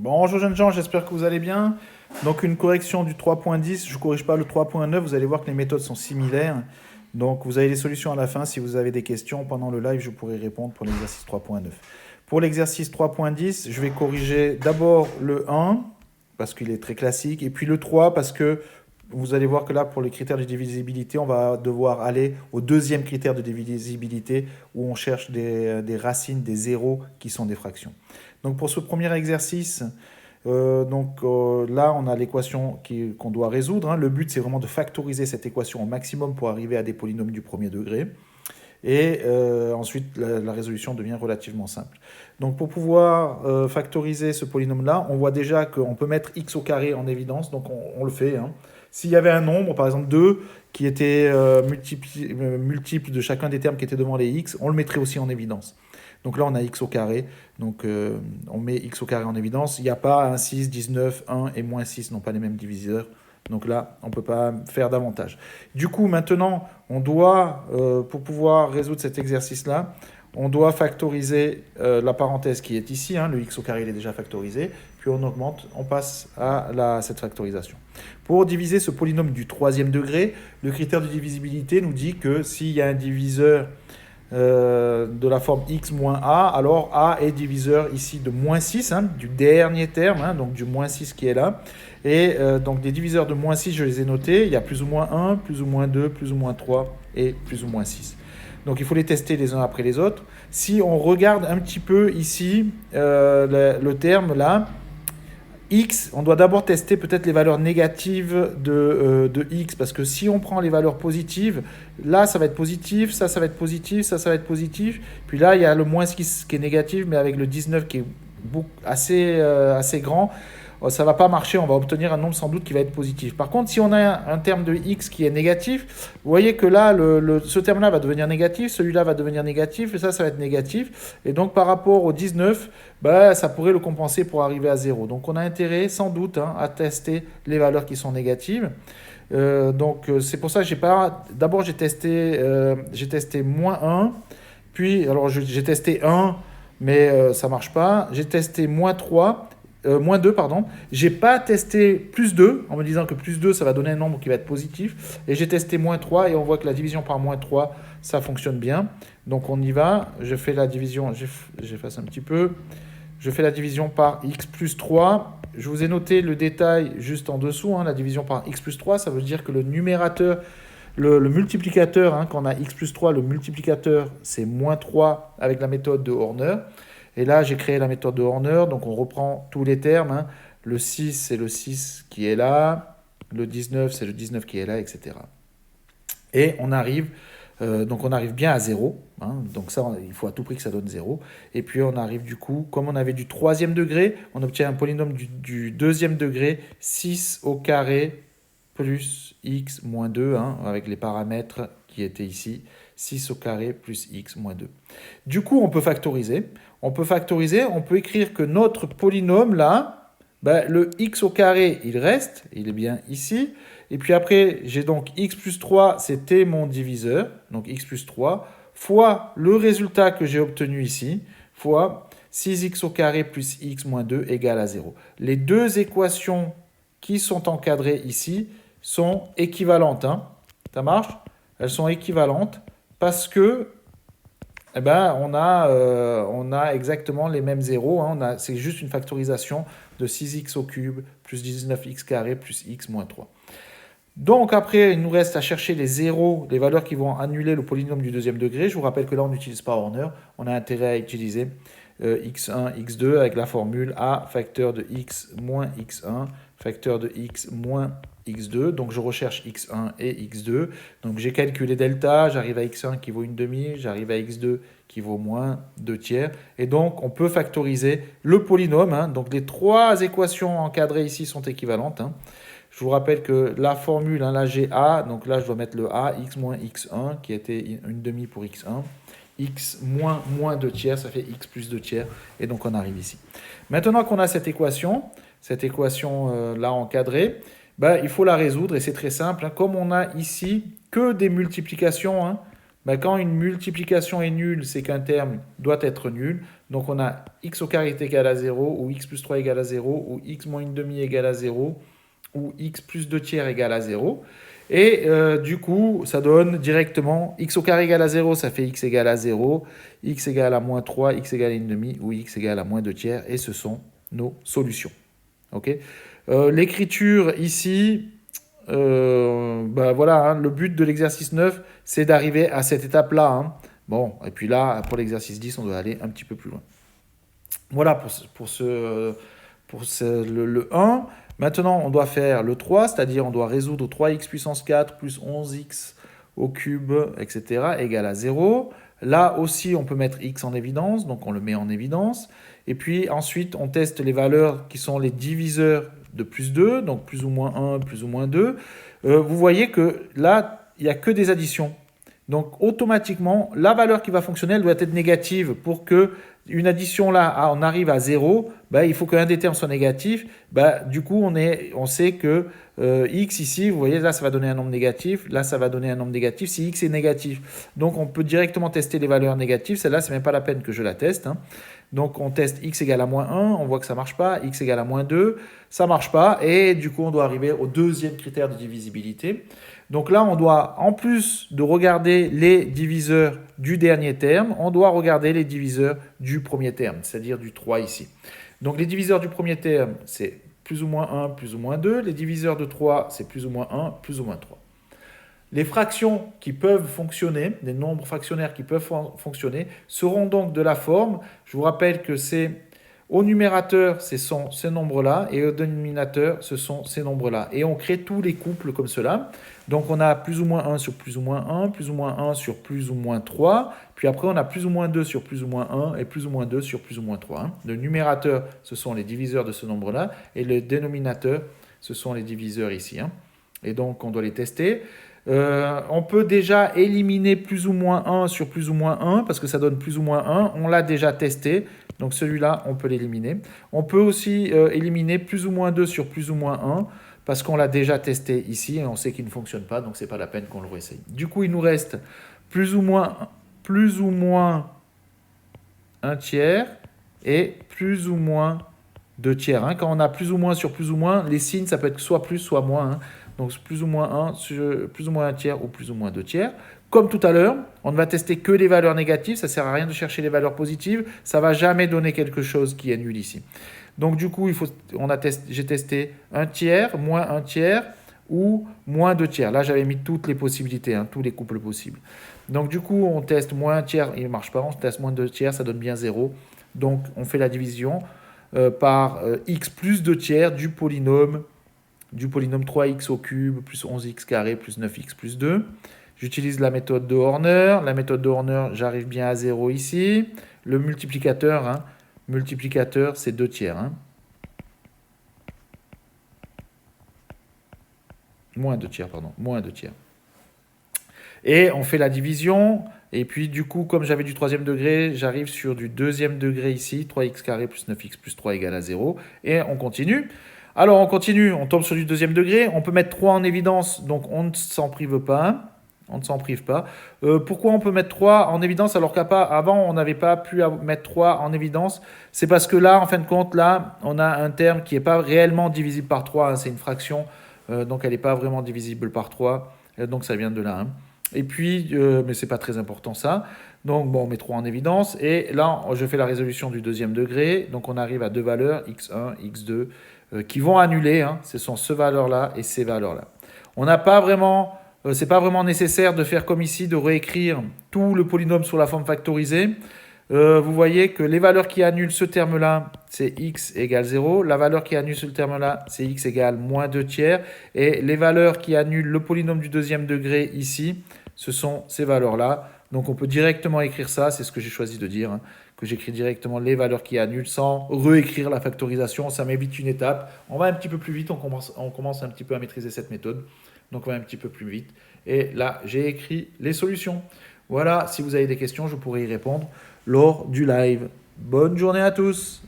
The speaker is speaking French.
Bonjour jeunes gens, j'espère que vous allez bien. Donc une correction du 3.10, je ne corrige pas le 3.9, vous allez voir que les méthodes sont similaires. Donc vous avez les solutions à la fin, si vous avez des questions pendant le live, je pourrai répondre pour l'exercice 3.9. Pour l'exercice 3.10, je vais corriger d'abord le 1, parce qu'il est très classique, et puis le 3, parce que vous allez voir que là, pour les critères de divisibilité, on va devoir aller au deuxième critère de divisibilité, où on cherche des racines, des zéros qui sont des fractions. Donc pour ce premier exercice, là, on a l'équation qu'on doit résoudre, hein. Le but, c'est vraiment de factoriser cette équation au maximum pour arriver à des polynômes du premier degré. Et ensuite, la résolution devient relativement simple. Donc pour pouvoir factoriser ce polynôme-là, on voit déjà qu'on peut mettre x au carré en évidence, donc on le fait, hein. S'il y avait un nombre, par exemple 2, qui était multiple de chacun des termes qui étaient devant les x, on le mettrait aussi en évidence. Donc là, on a x au carré, donc on met x au carré en évidence. Il n'y a pas un 6, 19, 1 et moins 6 n'ont pas les mêmes diviseurs. Donc là, on ne peut pas faire davantage. Du coup, maintenant, on doit, pour pouvoir résoudre cet exercice-là, on doit factoriser la parenthèse qui est ici, hein, le x au carré il est déjà factorisé, puis on augmente, on passe à cette factorisation. Pour diviser ce polynôme du troisième degré, le critère de divisibilité nous dit que s'il y a un diviseur de la forme x moins a, alors a est diviseur ici de moins 6, hein, du dernier terme, hein, donc du moins 6 qui est là. Et donc des diviseurs de moins 6, je les ai notés, il y a plus ou moins 1, plus ou moins 2, plus ou moins 3 et plus ou moins 6. Donc il faut les tester les uns après les autres. Si on regarde un petit peu ici le terme là, x, on doit d'abord tester peut-être les valeurs négatives de x, parce que si on prend les valeurs positives, là ça va être positif, ça va être positif, ça va être positif, puis là il y a le moins 6 qui est négatif, mais avec le 19 qui est assez grand, ça ne va pas marcher, on va obtenir un nombre sans doute qui va être positif. Par contre, si on a un terme de x qui est négatif, vous voyez que là, ce terme-là va devenir négatif, celui-là va devenir négatif, et ça va être négatif. Et donc, par rapport au 19, ça pourrait le compenser pour arriver à 0. Donc, on a intérêt, sans doute, hein, à tester les valeurs qui sont négatives. C'est pour ça que d'abord, j'ai testé moins 1, puis, alors j'ai testé 1, mais ça ne marche pas. J'ai testé moins 3, moins 2, pardon. J'ai pas testé plus 2, en me disant que plus 2, ça va donner un nombre qui va être positif. Et j'ai testé moins 3, et on voit que la division par moins 3, ça fonctionne bien. Donc on y va. Je fais la division, j'efface un petit peu. Je fais la division par x plus 3. Je vous ai noté le détail juste en dessous, hein, la division par x plus 3, ça veut dire que le numérateur, le multiplicateur, hein, quand on a x plus 3, le multiplicateur, c'est moins 3 avec la méthode de Horner. Et là, j'ai créé la méthode de Horner, donc on reprend tous les termes, hein. Le 6, c'est le 6 qui est là, le 19, c'est le 19 qui est là, etc. Et on arrive bien à 0, hein. Donc ça, il faut à tout prix que ça donne 0. Et puis on arrive du coup, comme on avait du troisième degré, on obtient un polynôme du deuxième degré, 6 au carré plus x moins 2, hein, avec les paramètres qui étaient ici, 6 au carré plus x moins 2. Du coup, on peut factoriser. On peut écrire que notre polynôme, là, le x au carré, il reste, il est bien ici. Et puis après, j'ai donc x plus 3, c'était mon diviseur, donc x plus 3, fois le résultat que j'ai obtenu ici, fois 6x au carré plus x moins 2 égale à 0. Les deux équations qui sont encadrées ici sont équivalentes, hein. Ça marche? Elles sont équivalentes parce que on a exactement les mêmes zéros, hein. C'est juste une factorisation de 6x au cube plus 19x carré plus x moins 3. Donc après, il nous reste à chercher les zéros, les valeurs qui vont annuler le polynôme du deuxième degré. Je vous rappelle que là, on n'utilise pas Horner. On a intérêt à utiliser x1, x2 avec la formule a facteur de x moins x1, facteur de x moins x2. Donc je recherche x1 et x2. Donc j'ai calculé delta, j'arrive à x1 qui vaut une demi, j'arrive à x2 qui vaut moins 2 tiers. Et donc on peut factoriser le polynôme, hein. Donc les trois équations encadrées ici sont équivalentes, hein. Je vous rappelle que la formule, hein, là j'ai a, donc là je dois mettre le a, x moins x1, qui était une demi pour x1. X moins 2 tiers, ça fait x plus 2 tiers. Et donc on arrive ici. Maintenant qu'on a cette équation là encadrée, il faut la résoudre et c'est très simple, hein. Comme on a ici que des multiplications, hein, Ben, quand une multiplication est nulle, c'est qu'un terme doit être nul. Donc on a x au carré est égal à 0, ou x plus 3 égale à 0, ou x moins une demi égale à 0, ou x plus 2 tiers égale à 0. Et du coup, ça donne directement x au carré égale à 0, ça fait x égale à 0, x égale à moins 3, x égale à une demi, ou x égale à moins 2 tiers. Et ce sont nos solutions. Okay. L'écriture ici, ben voilà, hein, le but de l'exercice 9, c'est d'arriver à cette étape-là. Hein. Bon, et puis là, pour l'exercice 10, on doit aller un petit peu plus loin. Voilà le 1. Maintenant, on doit faire le 3, c'est-à-dire on doit résoudre 3x puissance 4 plus 11x au cube, etc., égale à 0. Là aussi, on peut mettre x en évidence, donc on le met en évidence. Et puis ensuite, on teste les valeurs qui sont les diviseurs de plus 2, donc plus ou moins 1, plus ou moins 2. Vous voyez que là, il n'y a que des additions. Donc automatiquement, la valeur qui va fonctionner, elle doit être négative pour que une addition là, on arrive à 0, bah, il faut qu'un des termes soit négatif. Bah, du coup, on sait que x ici, vous voyez, là, ça va donner un nombre négatif. Là, ça va donner un nombre négatif si x est négatif. Donc, on peut directement tester les valeurs négatives. Celle-là, c'est même pas la peine que je la teste. Hein. Donc, on teste x égale à moins 1. On voit que ça marche pas. X égale à moins 2. Ça marche pas. Et du coup, on doit arriver au deuxième critère de divisibilité. Donc là, on doit, en plus de regarder les diviseurs du dernier terme, on doit regarder les diviseurs du premier terme, c'est-à-dire du 3 ici. Donc les diviseurs du premier terme, c'est plus ou moins 1, plus ou moins 2. Les diviseurs de 3, c'est plus ou moins 1, plus ou moins 3. Les fractions qui peuvent fonctionner, les nombres fractionnaires qui peuvent fonctionner, seront donc de la forme, je vous rappelle que c'est au numérateur, ce sont ces nombres-là, et au dénominateur, ce sont ces nombres-là. Et on crée tous les couples comme cela. Donc on a plus ou moins 1 sur plus ou moins 1, plus ou moins 1 sur plus ou moins 3, puis après on a plus ou moins 2 sur plus ou moins 1, et plus ou moins 2 sur plus ou moins 3. Hein. Le numérateur, ce sont les diviseurs de ce nombre-là, et le dénominateur, ce sont les diviseurs ici. Hein. Et donc on doit les tester. On peut déjà éliminer plus ou moins 1 sur plus ou moins 1, parce que ça donne plus ou moins 1. On l'a déjà testé. Donc celui-là, on peut l'éliminer. On peut aussi éliminer plus ou moins 2 sur plus ou moins 1, parce qu'on l'a déjà testé ici et on sait qu'il ne fonctionne pas, donc ce n'est pas la peine qu'on le réessaye. Du coup, il nous reste plus ou moins 1 tiers et plus ou moins 2 tiers. Hein. Quand on a plus ou moins sur plus ou moins, les signes, ça peut être soit plus, soit moins. Hein. Donc plus ou moins 1 sur plus ou moins 1 tiers ou plus ou moins 2 tiers. Comme tout à l'heure, on ne va tester que les valeurs négatives, ça ne sert à rien de chercher les valeurs positives, ça ne va jamais donner quelque chose qui est nul ici. Donc du coup, j'ai testé 1 tiers, moins 1 tiers ou moins 2 tiers. Là, j'avais mis toutes les possibilités, hein, tous les couples possibles. Donc du coup, on teste moins 1 tiers, il ne marche pas, on teste moins 2 tiers, ça donne bien 0. Donc on fait la division par x plus 2 tiers du polynôme 3x au cube plus 11x carré plus 9x plus 2. J'utilise la méthode de Horner. La méthode de Horner, j'arrive bien à 0 ici. Le multiplicateur, hein, c'est 2 tiers. Hein. Moins 2 tiers, pardon. Moins 2 tiers. Et on fait la division. Et puis, du coup, comme j'avais du troisième degré, j'arrive sur du deuxième degré ici. 3x carré plus 9x plus 3 égale à 0. Et on continue. Alors, on continue. On tombe sur du deuxième degré. On peut mettre 3 en évidence. Donc, on ne s'en prive pas. On ne s'en prive pas. Pourquoi on peut mettre 3 en évidence alors qu'avant, on n'avait pas pu mettre 3 en évidence? C'est parce que là, en fin de compte, là, on a un terme qui n'est pas réellement divisible par 3. Hein, c'est une fraction, donc elle n'est pas vraiment divisible par 3. Donc ça vient de là. Hein. Et puis, mais ce n'est pas très important ça. Donc bon, on met 3 en évidence. Et là, je fais la résolution du deuxième degré. Donc on arrive à deux valeurs, x1, x2, qui vont annuler. Hein, ce sont ces valeurs-là et ces valeurs-là. On n'a pas vraiment... c'est pas vraiment nécessaire de faire comme ici, de réécrire tout le polynôme sous la forme factorisée. Vous voyez que les valeurs qui annulent ce terme-là, c'est x égale 0. La valeur qui annule ce terme-là, c'est x égale moins 2 tiers. Et les valeurs qui annulent le polynôme du deuxième degré ici, ce sont ces valeurs-là. Donc on peut directement écrire ça, c'est ce que j'ai choisi de dire, hein, que j'écris directement les valeurs qui annulent sans réécrire la factorisation. Ça m'évite une étape. On va un petit peu plus vite, on commence un petit peu à maîtriser cette méthode. Donc on va un petit peu plus vite. Et là, j'ai écrit les solutions. Voilà, si vous avez des questions, je pourrai y répondre lors du live. Bonne journée à tous!